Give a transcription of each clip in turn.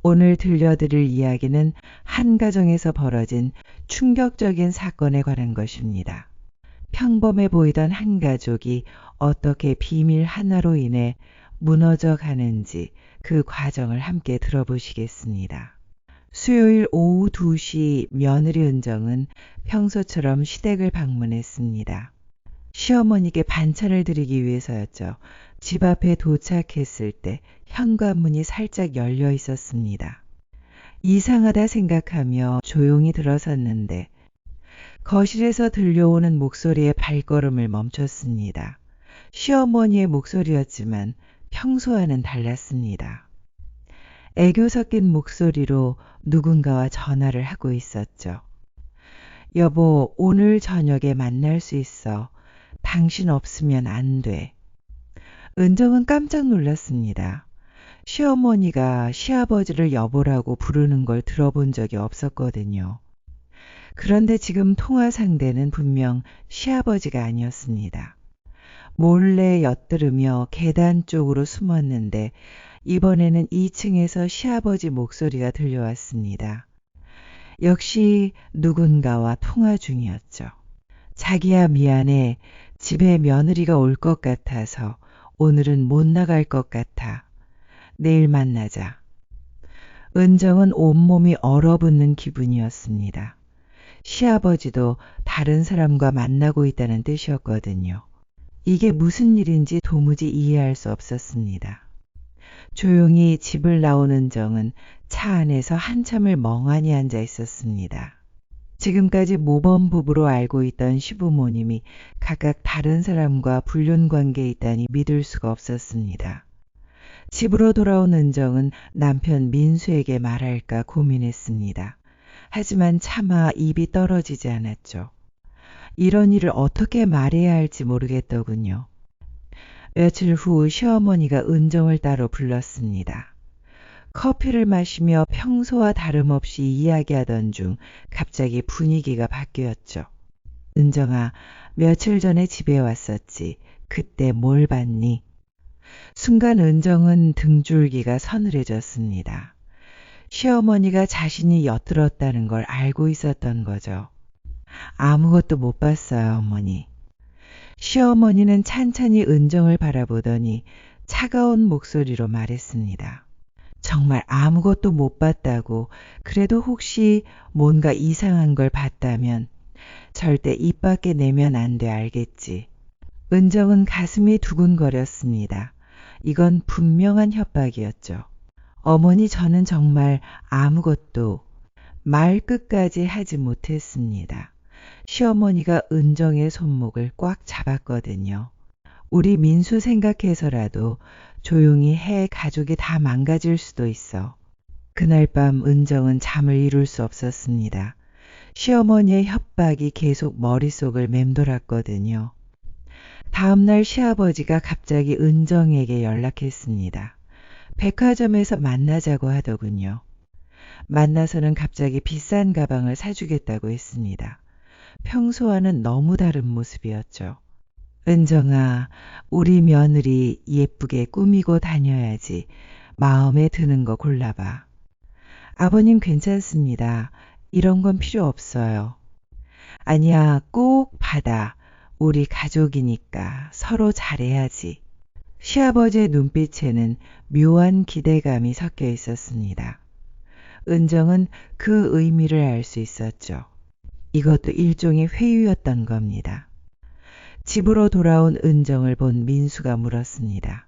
오늘 들려드릴 이야기는 한 가정에서 벌어진 충격적인 사건에 관한 것입니다. 평범해 보이던 한 가족이 어떻게 비밀 하나로 인해 무너져 가는지 그 과정을 함께 들어보시겠습니다. 수요일 오후 2시 며느리 은정은 평소처럼 시댁을 방문했습니다. 시어머니께 반찬을 드리기 위해서였죠. 집 앞에 도착했을 때 현관문이 살짝 열려 있었습니다. 이상하다 생각하며 조용히 들어섰는데 거실에서 들려오는 목소리에 발걸음을 멈췄습니다. 시어머니의 목소리였지만 평소와는 달랐습니다. 애교 섞인 목소리로 누군가와 전화를 하고 있었죠. 여보, 오늘 저녁에 만날 수 있어. 당신 없으면 안 돼. 은정은 깜짝 놀랐습니다. 시어머니가 시아버지를 여보라고 부르는 걸 들어본 적이 없었거든요. 그런데 지금 통화 상대는 분명 시아버지가 아니었습니다. 몰래 엿들으며 계단 쪽으로 숨었는데 이번에는 2층에서 시아버지 목소리가 들려왔습니다. 역시 누군가와 통화 중이었죠. 자기야 미안해. 집에 며느리가 올 것 같아서 오늘은 못 나갈 것 같아. 내일 만나자. 은정은 온몸이 얼어붙는 기분이었습니다. 시아버지도 다른 사람과 만나고 있다는 뜻이었거든요. 이게 무슨 일인지 도무지 이해할 수 없었습니다. 조용히 집을 나온 은정은 차 안에서 한참을 멍하니 앉아 있었습니다. 지금까지 모범 부부로 알고 있던 시부모님이 각각 다른 사람과 불륜 관계에 있다니 믿을 수가 없었습니다. 집으로 돌아온 은정은 남편 민수에게 말할까 고민했습니다. 하지만 차마 입이 떨어지지 않았죠. 이런 일을 어떻게 말해야 할지 모르겠더군요. 며칠 후 시어머니가 은정을 따로 불렀습니다. 커피를 마시며 평소와 다름없이 이야기하던 중 갑자기 분위기가 바뀌었죠. 은정아, 며칠 전에 집에 왔었지. 그때 뭘 봤니? 순간 은정은 등줄기가 서늘해졌습니다. 시어머니가 자신이 엿들었다는 걸 알고 있었던 거죠. 아무것도 못 봤어요, 어머니. 시어머니는 찬찬히 은정을 바라보더니 차가운 목소리로 말했습니다. 정말 아무것도 못 봤다고. 그래도 혹시 뭔가 이상한 걸 봤다면 절대 입 밖에 내면 안 돼, 알겠지? 은정은 가슴이 두근거렸습니다. 이건 분명한 협박이었죠. 어머니, 저는 정말 아무것도 말 끝까지 하지 못했습니다. 시어머니가 은정의 손목을 꽉 잡았거든요. 우리 민수 생각해서라도 조용히 해. 가족이 다 망가질 수도 있어. 그날 밤 은정은 잠을 이룰 수 없었습니다. 시어머니의 협박이 계속 머릿속을 맴돌았거든요. 다음날 시아버지가 갑자기 은정에게 연락했습니다. 백화점에서 만나자고 하더군요. 만나서는 갑자기 비싼 가방을 사주겠다고 했습니다. 평소와는 너무 다른 모습이었죠. 은정아, 우리 며느리 예쁘게 꾸미고 다녀야지. 마음에 드는 거 골라봐. 아버님 괜찮습니다. 이런 건 필요 없어요. 아니야, 꼭 받아. 우리 가족이니까 서로 잘해야지. 시아버지의 눈빛에는 묘한 기대감이 섞여 있었습니다. 은정은 그 의미를 알 수 있었죠. 이것도 일종의 회유였던 겁니다. 집으로 돌아온 은정을 본 민수가 물었습니다.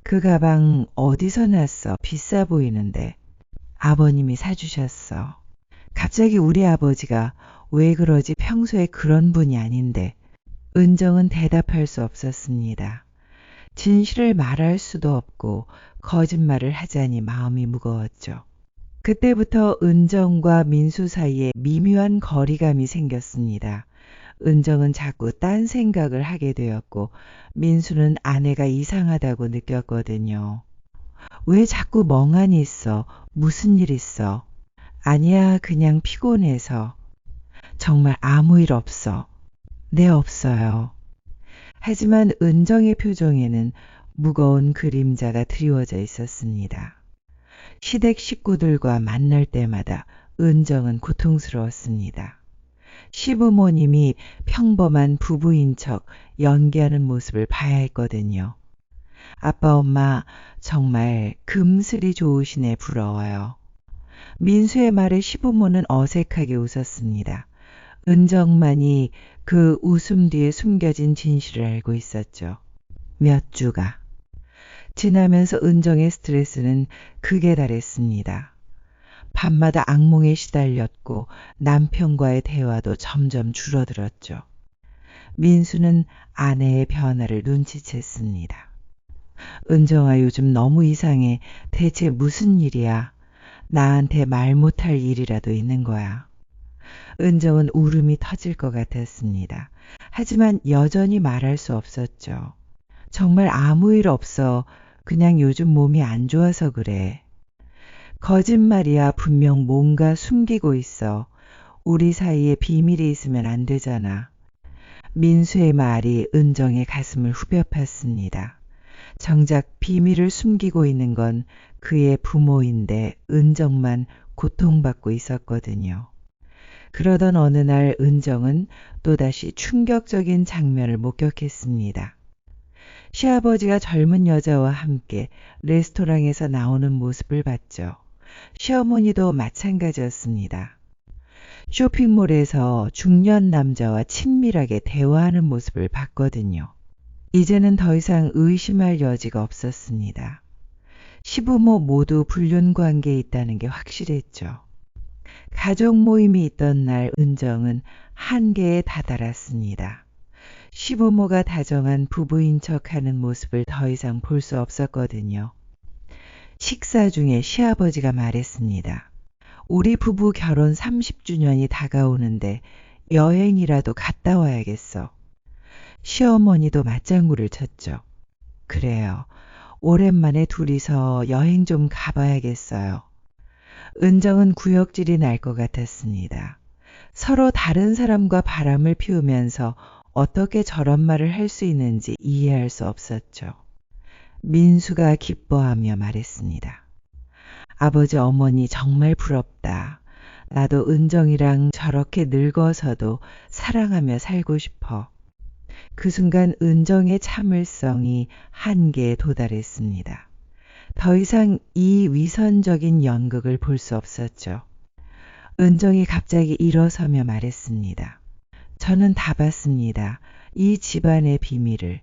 그 가방 어디서 났어? 비싸 보이는데. 아버님이 사주셨어. 갑자기 우리 아버지가 왜 그러지? 평소에 그런 분이 아닌데. 은정은 대답할 수 없었습니다. 진실을 말할 수도 없고 거짓말을 하자니 마음이 무거웠죠. 그때부터 은정과 민수 사이에 미묘한 거리감이 생겼습니다. 은정은 자꾸 딴 생각을 하게 되었고 민수는 아내가 이상하다고 느꼈거든요. 왜 자꾸 멍하니 있어? 무슨 일 있어? 아니야, 그냥 피곤해서. 정말 아무 일 없어. 네, 없어요. 하지만 은정의 표정에는 무거운 그림자가 드리워져 있었습니다. 시댁 식구들과 만날 때마다 은정은 고통스러웠습니다. 시부모님이 평범한 부부인 척 연기하는 모습을 봐야 했거든요. 아빠, 엄마 정말 금슬이 좋으시네, 부러워요. 민수의 말에 시부모는 어색하게 웃었습니다. 은정만이 그 웃음 뒤에 숨겨진 진실을 알고 있었죠. 몇 주가 지나면서 은정의 스트레스는 극에 달했습니다. 밤마다 악몽에 시달렸고 남편과의 대화도 점점 줄어들었죠. 민수는 아내의 변화를 눈치챘습니다. 은정아, 요즘 너무 이상해. 대체 무슨 일이야? 나한테 말 못할 일이라도 있는 거야. 은정은 울음이 터질 것 같았습니다. 하지만 여전히 말할 수 없었죠. 정말 아무 일 없어. 그냥 요즘 몸이 안 좋아서 그래. 거짓말이야. 분명 뭔가 숨기고 있어. 우리 사이에 비밀이 있으면 안 되잖아. 민수의 말이 은정의 가슴을 후벼 팠습니다. 정작 비밀을 숨기고 있는 건 그의 부모인데 은정만 고통받고 있었거든요. 그러던 어느 날 은정은 또다시 충격적인 장면을 목격했습니다. 시아버지가 젊은 여자와 함께 레스토랑에서 나오는 모습을 봤죠. 시어머니도 마찬가지였습니다. 쇼핑몰에서 중년 남자와 친밀하게 대화하는 모습을 봤거든요. 이제는 더 이상 의심할 여지가 없었습니다. 시부모 모두 불륜 관계에 있다는 게 확실했죠. 가족 모임이 있던 날 은정은 한계에 다다랐습니다. 시부모가 다정한 부부인 척하는 모습을 더 이상 볼 수 없었거든요. 식사 중에 시아버지가 말했습니다. 우리 부부 결혼 30주년이 다가오는데 여행이라도 갔다 와야겠어. 시어머니도 맞장구를 쳤죠. 그래요. 오랜만에 둘이서 여행 좀 가봐야겠어요. 은정은 구역질이 날 것 같았습니다. 서로 다른 사람과 바람을 피우면서 어떻게 저런 말을 할 수 있는지 이해할 수 없었죠. 민수가 기뻐하며 말했습니다. 아버지, 어머니 정말 부럽다. 나도 은정이랑 저렇게 늙어서도 사랑하며 살고 싶어. 그 순간 은정의 참을성이 한계에 도달했습니다. 더 이상 이 위선적인 연극을 볼 수 없었죠. 은정이 갑자기 일어서며 말했습니다. 저는 다 봤습니다. 이 집안의 비밀을.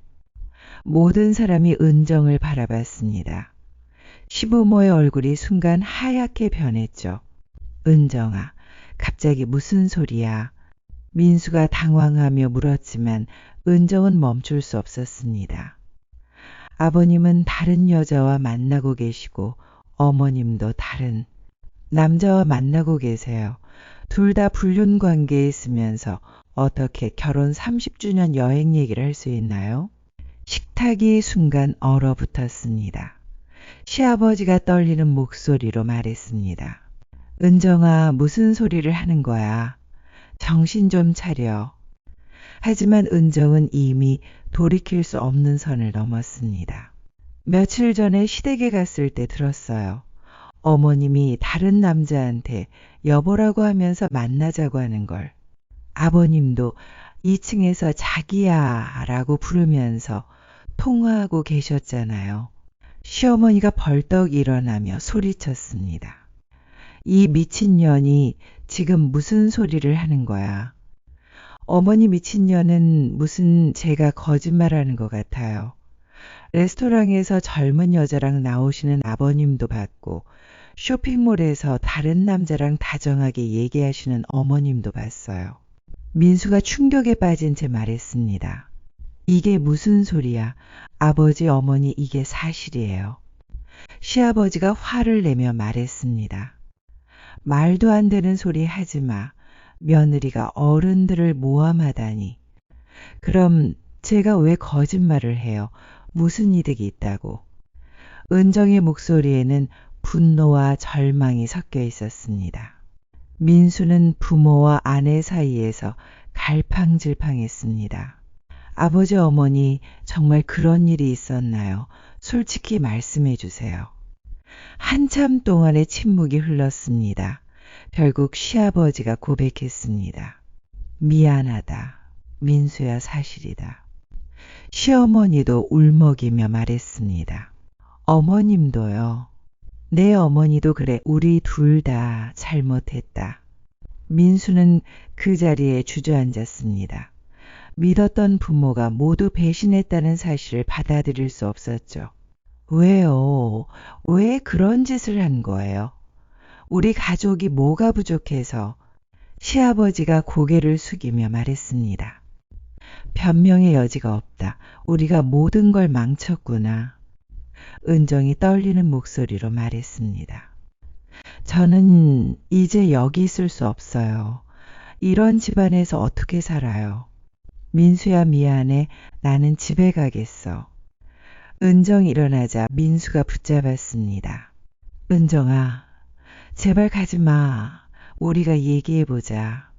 모든 사람이 은정을 바라봤습니다. 시부모의 얼굴이 순간 하얗게 변했죠. 은정아, 갑자기 무슨 소리야? 민수가 당황하며 물었지만 은정은 멈출 수 없었습니다. 아버님은 다른 여자와 만나고 계시고 어머님도 다른 남자와 만나고 계세요. 둘 다 불륜 관계에 있으면서 어떻게 결혼 30주년 여행 얘기를 할 수 있나요? 식탁이 순간 얼어붙었습니다. 시아버지가 떨리는 목소리로 말했습니다. 은정아, 무슨 소리를 하는 거야? 정신 좀 차려. 하지만 은정은 이미 돌이킬 수 없는 선을 넘었습니다. 며칠 전에 시댁에 갔을 때 들었어요. 어머님이 다른 남자한테 여보라고 하면서 만나자고 하는 걸. 아버님도 2층에서 자기야 라고 부르면서 통화하고 계셨잖아요. 시어머니가 벌떡 일어나며 소리쳤습니다. 이 미친년이 지금 무슨 소리를 하는 거야? 어머니 미친년은 무슨 제가 거짓말하는 것 같아요. 레스토랑에서 젊은 여자랑 나오시는 아버님도 봤고 쇼핑몰에서 다른 남자랑 다정하게 얘기하시는 어머님도 봤어요. 민수가 충격에 빠진 채 말했습니다. 이게 무슨 소리야? 아버지, 어머니, 이게 사실이에요. 시아버지가 화를 내며 말했습니다. 말도 안 되는 소리 하지 마. 며느리가 어른들을 모함하다니. 그럼 제가 왜 거짓말을 해요? 무슨 이득이 있다고. 은정의 목소리에는 분노와 절망이 섞여 있었습니다. 민수는 부모와 아내 사이에서 갈팡질팡했습니다. 아버지, 어머니, 정말 그런 일이 있었나요? 솔직히 말씀해 주세요. 한참 동안의 침묵이 흘렀습니다. 결국 시아버지가 고백했습니다. 미안하다. 민수야, 사실이다. 시어머니도 울먹이며 말했습니다. 어머님도요. 내 어머니도 그래. 우리 둘 다 잘못했다. 민수는 그 자리에 주저앉았습니다. 믿었던 부모가 모두 배신했다는 사실을 받아들일 수 없었죠. 왜요? 왜 그런 짓을 한 거예요? 우리 가족이 뭐가 부족해서? 시아버지가 고개를 숙이며 말했습니다. 변명의 여지가 없다. 우리가 모든 걸 망쳤구나. 은정이 떨리는 목소리로 말했습니다. 저는 이제 여기 있을 수 없어요. 이런 집안에서 어떻게 살아요? 민수야, 미안해. 나는 집에 가겠어. 은정이 일어나자 민수가 붙잡았습니다. 은정아, 제발 가지 마. 우리가 얘기해보자.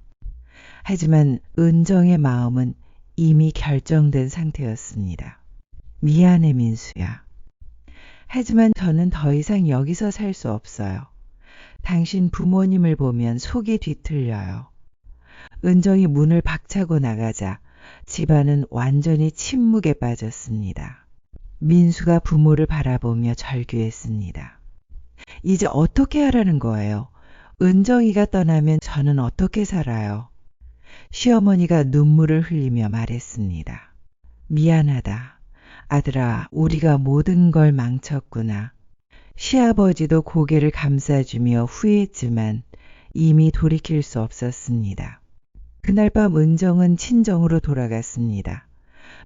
하지만 은정의 마음은 이미 결정된 상태였습니다. 미안해, 민수야. 하지만 저는 더 이상 여기서 살 수 없어요. 당신 부모님을 보면 속이 뒤틀려요. 은정이 문을 박차고 나가자 집안은 완전히 침묵에 빠졌습니다. 민수가 부모를 바라보며 절규했습니다. 이제 어떻게 하라는 거예요? 은정이가 떠나면 저는 어떻게 살아요? 시어머니가 눈물을 흘리며 말했습니다. 미안하다. 아들아, 우리가 모든 걸 망쳤구나. 시아버지도 고개를 감싸주며 후회했지만 이미 돌이킬 수 없었습니다. 그날 밤 은정은 친정으로 돌아갔습니다.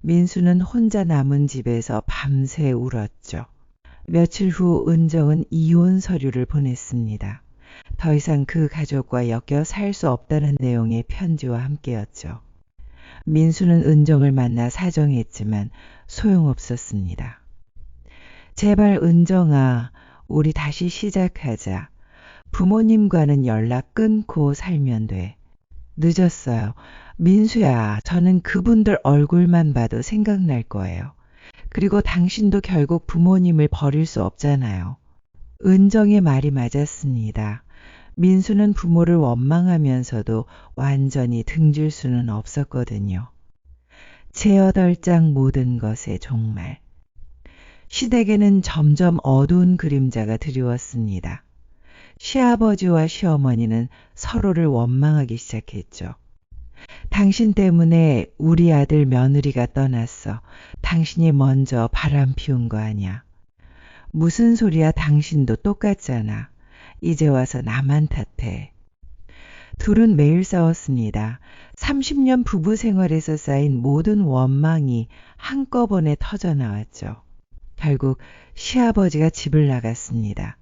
민수는 혼자 남은 집에서 밤새 울었죠. 며칠 후 은정은 이혼 서류를 보냈습니다. 더 이상 그 가족과 엮여 살 수 없다는 내용의 편지와 함께였죠. 민수는 은정을 만나 사정했지만 소용없었습니다. 제발 은정아, 우리 다시 시작하자. 부모님과는 연락 끊고 살면 돼. 늦었어요. 민수야, 저는 그분들 얼굴만 봐도 생각날 거예요. 그리고 당신도 결국 부모님을 버릴 수 없잖아요. 은정의 말이 맞았습니다. 민수는 부모를 원망하면서도 완전히 등질 수는 없었거든요. 제8장 모든 것에 종말. 시댁에는 점점 어두운 그림자가 드리웠습니다. 시아버지와 시어머니는 서로를 원망하기 시작했죠. 당신 때문에 우리 아들 며느리가 떠났어. 당신이 먼저 바람 피운 거 아니야. 무슨 소리야, 당신도 똑같잖아. 이제 와서 나만 탓해. 둘은 매일 싸웠습니다. 30년 부부 생활에서 쌓인 모든 원망이 한꺼번에 터져나왔죠. 결국 시아버지가 집을 나갔습니다.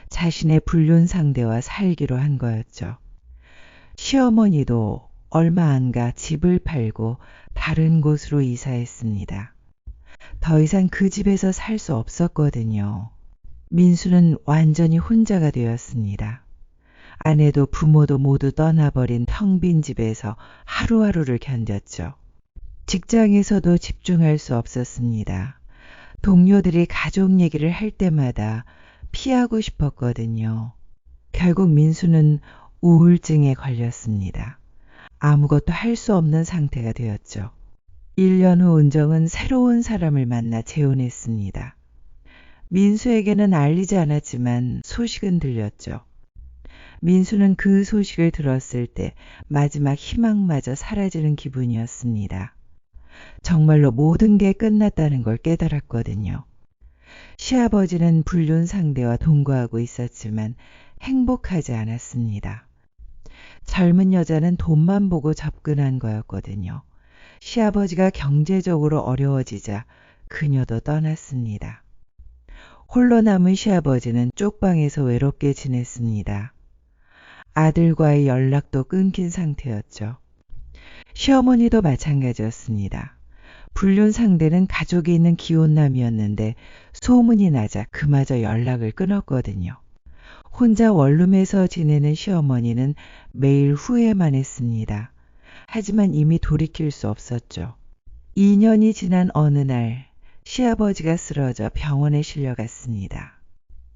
자신의 불륜 상대와 살기로 한 거였죠. 시어머니도 얼마 안 가 집을 팔고 다른 곳으로 이사했습니다. 더 이상 그 집에서 살 수 없었거든요. 민수는 완전히 혼자가 되었습니다. 아내도 부모도 모두 떠나버린 텅 빈 집에서 하루하루를 견뎠죠. 직장에서도 집중할 수 없었습니다. 동료들이 가족 얘기를 할 때마다 피하고 싶었거든요. 결국 민수는 우울증에 걸렸습니다. 아무것도 할 수 없는 상태가 되었죠. 1년 후 은정은 새로운 사람을 만나 재혼했습니다. 민수에게는 알리지 않았지만 소식은 들렸죠. 민수는 그 소식을 들었을 때 마지막 희망마저 사라지는 기분이었습니다. 정말로 모든 게 끝났다는 걸 깨달았거든요. 시아버지는 불륜 상대와 동거하고 있었지만 행복하지 않았습니다. 젊은 여자는 돈만 보고 접근한 거였거든요. 시아버지가 경제적으로 어려워지자 그녀도 떠났습니다. 홀로 남은 시아버지는 쪽방에서 외롭게 지냈습니다. 아들과의 연락도 끊긴 상태였죠. 시어머니도 마찬가지였습니다. 불륜 상대는 가족이 있는 기혼남이었는데 소문이 나자 그마저 연락을 끊었거든요. 혼자 원룸에서 지내는 시어머니는 매일 후회만 했습니다. 하지만 이미 돌이킬 수 없었죠. 2년이 지난 어느 날 시아버지가 쓰러져 병원에 실려갔습니다.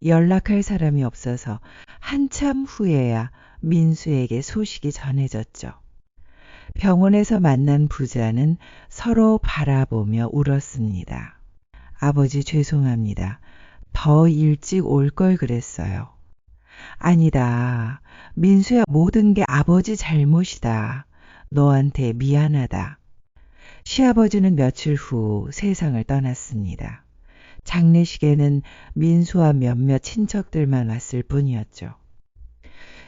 연락할 사람이 없어서 한참 후에야 민수에게 소식이 전해졌죠. 병원에서 만난 부자는 서로 바라보며 울었습니다. 아버지 죄송합니다. 더 일찍 올 걸 그랬어요. 아니다. 민수야, 모든 게 아버지 잘못이다. 너한테 미안하다. 시아버지는 며칠 후 세상을 떠났습니다. 장례식에는 민수와 몇몇 친척들만 왔을 뿐이었죠.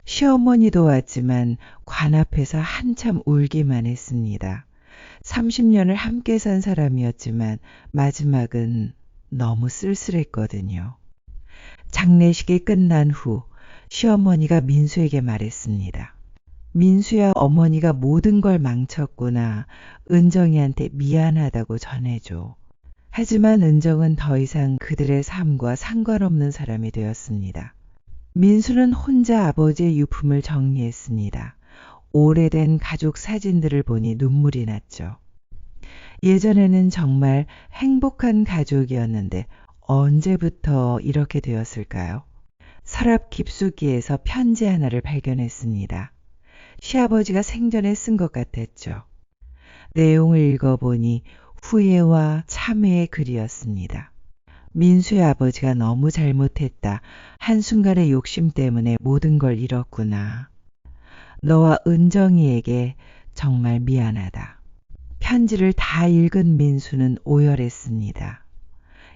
시어머니도 왔지만 관 앞에서 한참 울기만 했습니다. 30년을 함께 산 사람이었지만 마지막은 너무 쓸쓸했거든요. 장례식이 끝난 후 시어머니가 민수에게 말했습니다. 민수야, 어머니가 모든 걸 망쳤구나. 은정이한테 미안하다고 전해줘. 하지만 은정은 더 이상 그들의 삶과 상관없는 사람이 되었습니다. 민수는 혼자 아버지의 유품을 정리했습니다. 오래된 가족 사진들을 보니 눈물이 났죠. 예전에는 정말 행복한 가족이었는데 언제부터 이렇게 되었을까요? 서랍 깊숙이에서 편지 하나를 발견했습니다. 시아버지가 생전에 쓴 것 같았죠. 내용을 읽어보니 후회와 참회의 글이었습니다. 민수의 아버지가 너무 잘못했다. 한순간의 욕심 때문에 모든 걸 잃었구나. 너와 은정이에게 정말 미안하다. 편지를 다 읽은 민수는 오열했습니다.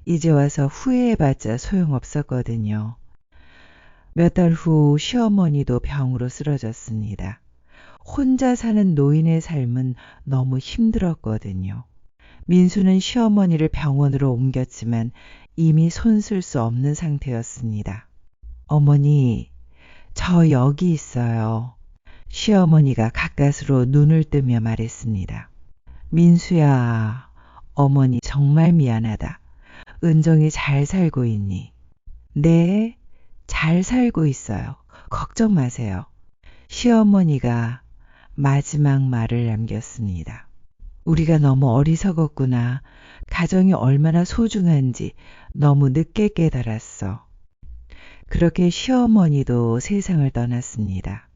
이제 와서 후회해봤자 소용없었거든요. 몇 달 후 시어머니도 병으로 쓰러졌습니다. 혼자 사는 노인의 삶은 너무 힘들었거든요. 민수는 시어머니를 병원으로 옮겼지만 이미 손쓸 수 없는 상태였습니다. 어머니, 저 여기 있어요. 시어머니가 가까스로 눈을 뜨며 말했습니다. 민수야, 어머니 정말 미안하다. 은정이 잘 살고 있니? 네, 잘 살고 있어요. 걱정 마세요. 시어머니가 마지막 말을 남겼습니다. 우리가 너무 어리석었구나. 가정이 얼마나 소중한지 너무 늦게 깨달았어. 그렇게 시어머니도 세상을 떠났습니다.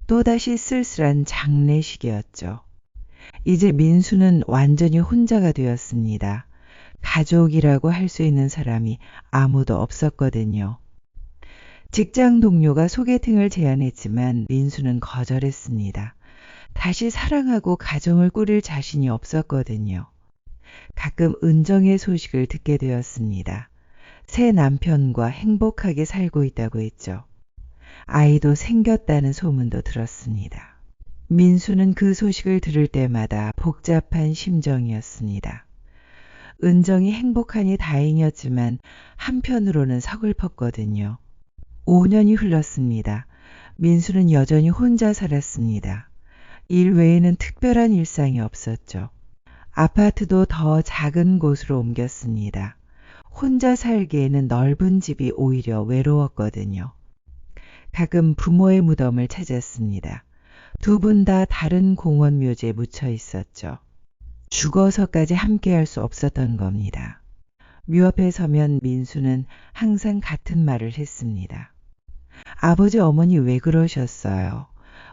또다시 쓸쓸한 장례식이었죠. 이제 민수는 완전히 혼자가 되었습니다. 가족이라고 할 수 있는 사람이 아무도 없었거든요. 직장 동료가 소개팅을 제안했지만 민수는 거절했습니다. 다시 사랑하고 가정을 꾸릴 자신이 없었거든요. 가끔 은정의 소식을 듣게 되었습니다. 새 남편과 행복하게 살고 있다고 했죠. 아이도 생겼다는 소문도 들었습니다. 민수는 그 소식을 들을 때마다 복잡한 심정이었습니다. 은정이 행복하니 다행이었지만 한편으로는 서글펐거든요. 5년이 흘렀습니다. 민수는 여전히 혼자 살았습니다. 일 외에는 특별한 일상이 없었죠. 아파트도 더 작은 곳으로 옮겼습니다. 혼자 살기에는 넓은 집이 오히려 외로웠거든요. 가끔 부모의 무덤을 찾았습니다. 두 분 다 다른 공원 묘지에 묻혀 있었죠. 죽어서까지 함께할 수 없었던 겁니다. 묘 앞에 서면 민수는 항상 같은 말을 했습니다. 아버지 어머니 왜 그러셨어요?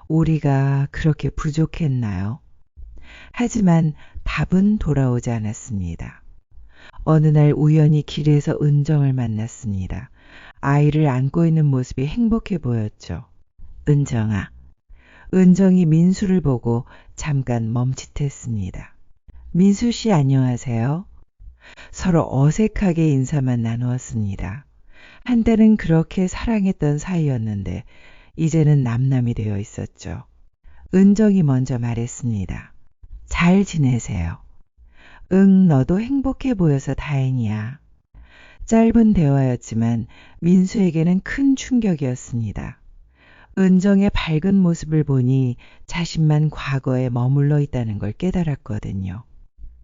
우리가 그렇게 부족했나요? 하지만 답은 돌아오지 않았습니다. 어느 날 우연히 길에서 은정을 만났습니다. 아이를 안고 있는 모습이 행복해 보였죠. 은정아. 은정이 민수를 보고 잠깐 멈칫했습니다. 민수 씨 안녕하세요. 서로 어색하게 인사만 나누었습니다. 한때는 그렇게 사랑했던 사이였는데 이제는 남남이 되어 있었죠. 은정이 먼저 말했습니다. 잘 지내세요. 응, 너도 행복해 보여서 다행이야. 짧은 대화였지만 민수에게는 큰 충격이었습니다. 은정의 밝은 모습을 보니 자신만 과거에 머물러 있다는 걸 깨달았거든요.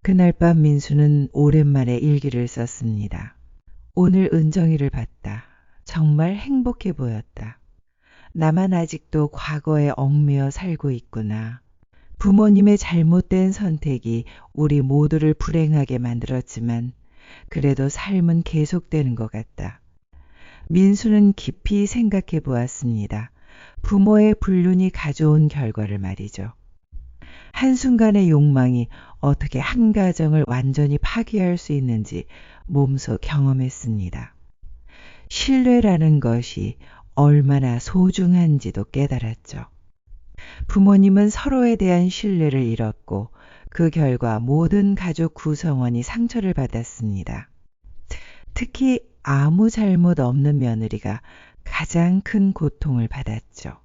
그날 밤 민수는 오랜만에 일기를 썼습니다. 오늘 은정이를 봤다. 정말 행복해 보였다. 나만 아직도 과거에 얽매여 살고 있구나. 부모님의 잘못된 선택이 우리 모두를 불행하게 만들었지만 그래도 삶은 계속되는 것 같다. 민수는 깊이 생각해 보았습니다. 부모의 불륜이 가져온 결과를 말이죠. 한순간의 욕망이 어떻게 한 가정을 완전히 파괴할 수 있는지 몸소 경험했습니다. 신뢰라는 것이 얼마나 소중한지도 깨달았죠. 부모님은 서로에 대한 신뢰를 잃었고 그 결과 모든 가족 구성원이 상처를 받았습니다. 특히 아무 잘못 없는 며느리가 가장 큰 고통을 받았죠.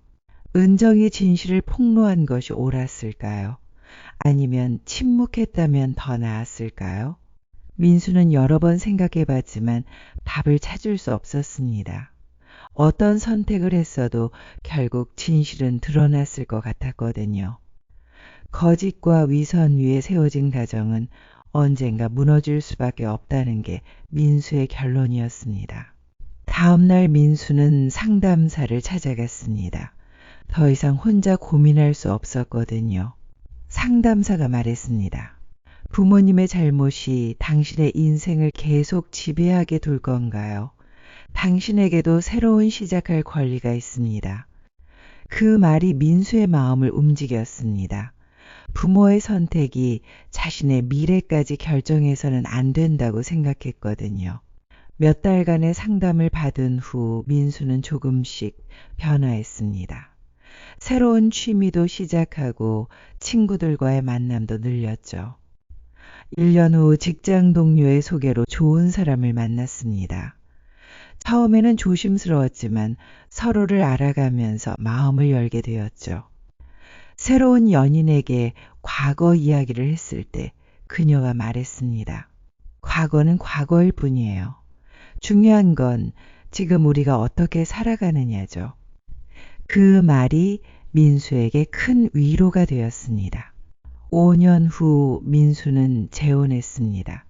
은정이 진실을 폭로한 것이 옳았을까요? 아니면 침묵했다면 더 나았을까요? 민수는 여러 번 생각해 봤지만 답을 찾을 수 없었습니다. 어떤 선택을 했어도 결국 진실은 드러났을 것 같았거든요. 거짓과 위선 위에 세워진 가정은 언젠가 무너질 수밖에 없다는 게 민수의 결론이었습니다. 다음 날 민수는 상담사를 찾아갔습니다. 더 이상 혼자 고민할 수 없었거든요. 상담사가 말했습니다. 부모님의 잘못이 당신의 인생을 계속 지배하게 둘 건가요? 당신에게도 새로운 시작할 권리가 있습니다. 그 말이 민수의 마음을 움직였습니다. 부모의 선택이 자신의 미래까지 결정해서는 안 된다고 생각했거든요. 몇 달간의 상담을 받은 후 민수는 조금씩 변화했습니다. 새로운 취미도 시작하고 친구들과의 만남도 늘렸죠. 1년 후 직장 동료의 소개로 좋은 사람을 만났습니다. 처음에는 조심스러웠지만 서로를 알아가면서 마음을 열게 되었죠. 새로운 연인에게 과거 이야기를 했을 때 그녀가 말했습니다. 과거는 과거일 뿐이에요. 중요한 건 지금 우리가 어떻게 살아가느냐죠. 그 말이 민수에게 큰 위로가 되었습니다. 5년 후 민수는 재혼했습니다.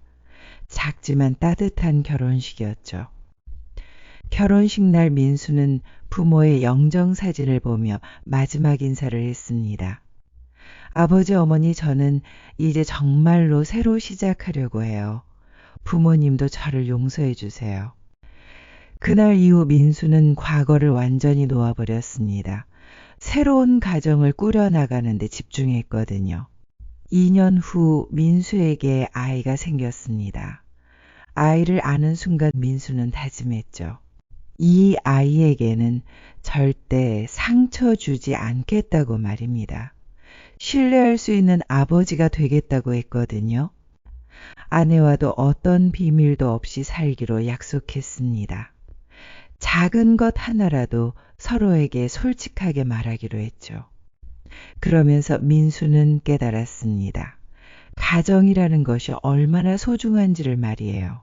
작지만 따뜻한 결혼식이었죠. 결혼식 날 민수는 부모의 영정사진을 보며 마지막 인사를 했습니다. 아버지, 어머니, 저는 이제 정말로 새로 시작하려고 해요. 부모님도 저를 용서해 주세요. 그날 이후 민수는 과거를 완전히 놓아버렸습니다. 새로운 가정을 꾸려나가는 데 집중했거든요. 2년 후 민수에게 아이가 생겼습니다. 아이를 아는 순간 민수는 다짐했죠. 이 아이에게는 절대 상처 주지 않겠다고 말입니다. 신뢰할 수 있는 아버지가 되겠다고 했거든요. 아내와도 어떤 비밀도 없이 살기로 약속했습니다. 작은 것 하나라도 서로에게 솔직하게 말하기로 했죠. 그러면서 민수는 깨달았습니다. 가정이라는 것이 얼마나 소중한지를 말이에요.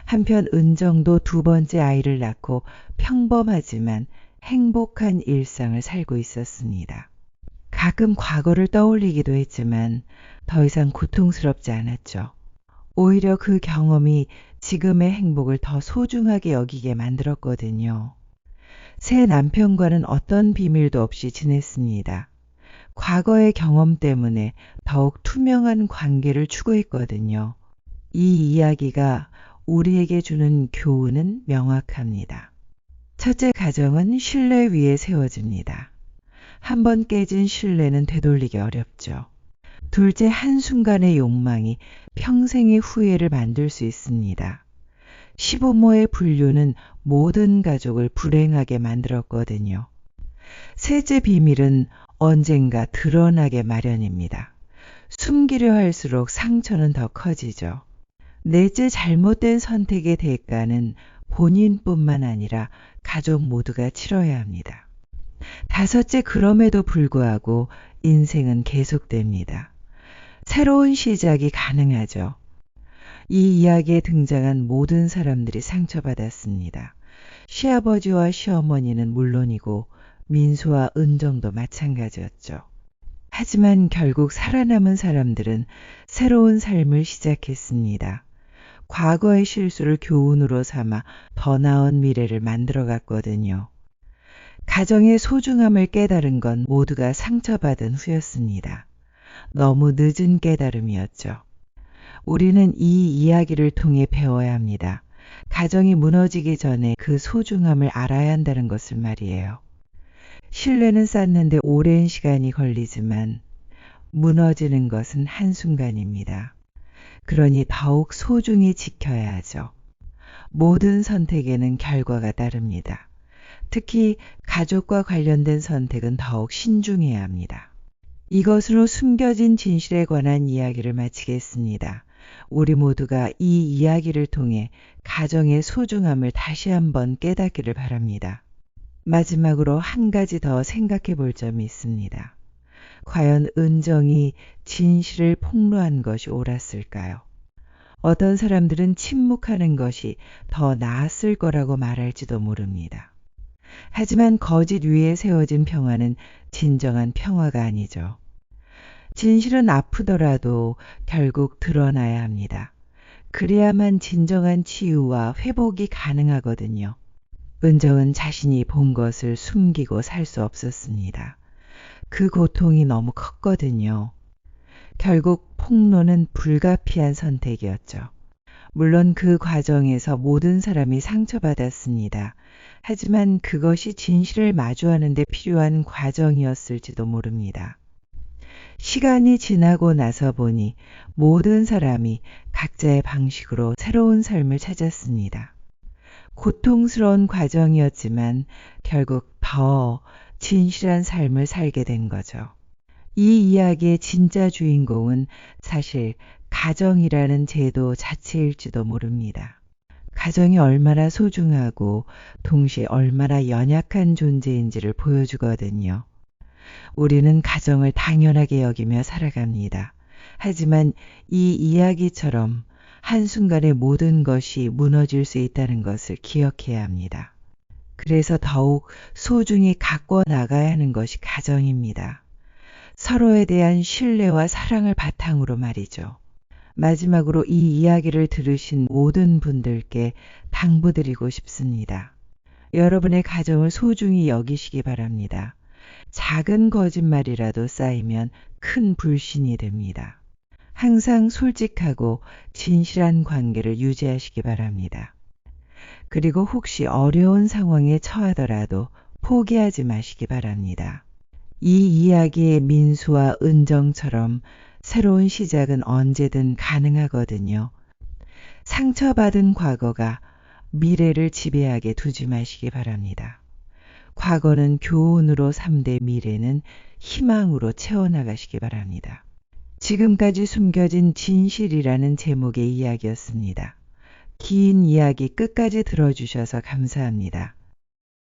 한편 은정도 두 번째 아이를 낳고 평범하지만 행복한 일상을 살고 있었습니다. 가끔 과거를 떠올리기도 했지만 더 이상 고통스럽지 않았죠. 오히려 그 경험이 지금의 행복을 더 소중하게 여기게 만들었거든요. 새 남편과는 어떤 비밀도 없이 지냈습니다. 과거의 경험 때문에 더욱 투명한 관계를 추구했거든요. 이 이야기가 우리에게 주는 교훈은 명확합니다. 첫째, 가정은 신뢰 위에 세워집니다. 한번 깨진 신뢰는 되돌리기 어렵죠. 둘째, 한순간의 욕망이 평생의 후회를 만들 수 있습니다. 시부모의 불륜은 모든 가족을 불행하게 만들었거든요. 셋째, 비밀은 언젠가 드러나게 마련입니다. 숨기려 할수록 상처는 더 커지죠. 넷째, 잘못된 선택의 대가는 본인뿐만 아니라 가족 모두가 치러야 합니다. 다섯째, 그럼에도 불구하고 인생은 계속됩니다. 새로운 시작이 가능하죠. 이 이야기에 등장한 모든 사람들이 상처받았습니다. 시아버지와 시어머니는 물론이고 민수와 은정도 마찬가지였죠. 하지만 결국 살아남은 사람들은 새로운 삶을 시작했습니다. 과거의 실수를 교훈으로 삼아 더 나은 미래를 만들어갔거든요. 가정의 소중함을 깨달은 건 모두가 상처받은 후였습니다. 너무 늦은 깨달음이었죠. 우리는 이 이야기를 통해 배워야 합니다. 가정이 무너지기 전에 그 소중함을 알아야 한다는 것을 말이에요. 신뢰는 쌓는데 오랜 시간이 걸리지만 무너지는 것은 한순간입니다. 그러니 더욱 소중히 지켜야 하죠. 모든 선택에는 결과가 따릅니다. 특히 가족과 관련된 선택은 더욱 신중해야 합니다. 이것으로 숨겨진 진실에 관한 이야기를 마치겠습니다. 우리 모두가 이 이야기를 통해 가정의 소중함을 다시 한번 깨닫기를 바랍니다. 마지막으로 한 가지 더 생각해 볼 점이 있습니다. 과연 은정이 진실을 폭로한 것이 옳았을까요? 어떤 사람들은 침묵하는 것이 더 나았을 거라고 말할지도 모릅니다. 하지만 거짓 위에 세워진 평화는 진정한 평화가 아니죠. 진실은 아프더라도 결국 드러나야 합니다. 그래야만 진정한 치유와 회복이 가능하거든요. 은정은 자신이 본 것을 숨기고 살 수 없었습니다. 그 고통이 너무 컸거든요. 결국 폭로는 불가피한 선택이었죠. 물론 그 과정에서 모든 사람이 상처받았습니다. 하지만 그것이 진실을 마주하는 데 필요한 과정이었을지도 모릅니다. 시간이 지나고 나서 보니 모든 사람이 각자의 방식으로 새로운 삶을 찾았습니다. 고통스러운 과정이었지만 결국 더 진실한 삶을 살게 된 거죠. 이 이야기의 진짜 주인공은 사실 가정이라는 제도 자체일지도 모릅니다. 가정이 얼마나 소중하고 동시에 얼마나 연약한 존재인지를 보여주거든요. 우리는 가정을 당연하게 여기며 살아갑니다. 하지만 이 이야기처럼 한순간에 모든 것이 무너질 수 있다는 것을 기억해야 합니다. 그래서 더욱 소중히 가꿔 나가야 하는 것이 가정입니다. 서로에 대한 신뢰와 사랑을 바탕으로 말이죠. 마지막으로 이 이야기를 들으신 모든 분들께 당부드리고 싶습니다. 여러분의 가정을 소중히 여기시기 바랍니다. 작은 거짓말이라도 쌓이면 큰 불신이 됩니다. 항상 솔직하고 진실한 관계를 유지하시기 바랍니다. 그리고 혹시 어려운 상황에 처하더라도 포기하지 마시기 바랍니다. 이 이야기의 민수와 은정처럼 새로운 시작은 언제든 가능하거든요. 상처받은 과거가 미래를 지배하게 두지 마시기 바랍니다. 과거는 교훈으로 삼되 미래는 희망으로 채워나가시기 바랍니다. 지금까지 숨겨진 진실이라는 제목의 이야기였습니다. 긴 이야기 끝까지 들어주셔서 감사합니다.